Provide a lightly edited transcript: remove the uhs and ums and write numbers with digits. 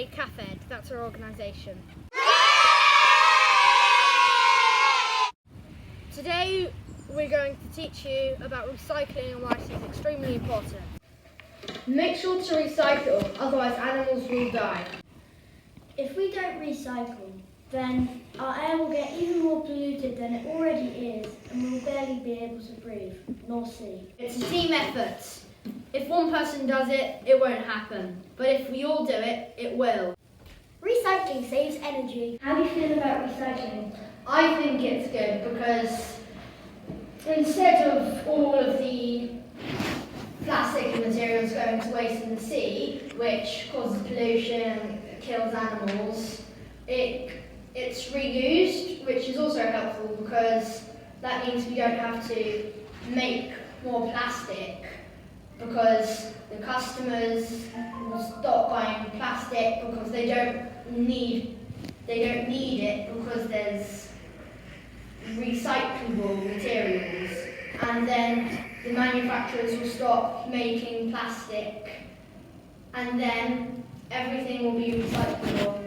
by CAFED, that's our organisation. Today we're going to teach you about recycling and why it is extremely important. Make sure to recycle, otherwise animals will die. If we don't recycle, then our air will get even more polluted than it already is, and we'll barely be able to breathe, nor see. It's a team effort. If one person does it, it won't happen. But if we all do it, it will. Recycling saves energy. How do you feel about recycling? I think it's good because instead of all of the plastic materials going to waste in the sea, which causes pollution, kills animals, it's reused, which is also helpful because that means we don't have to make more plastic because the customers will stop buying plastic because they don't need it because there's recyclable materials, and then the manufacturers will stop making plastic, and then everything will be recyclable.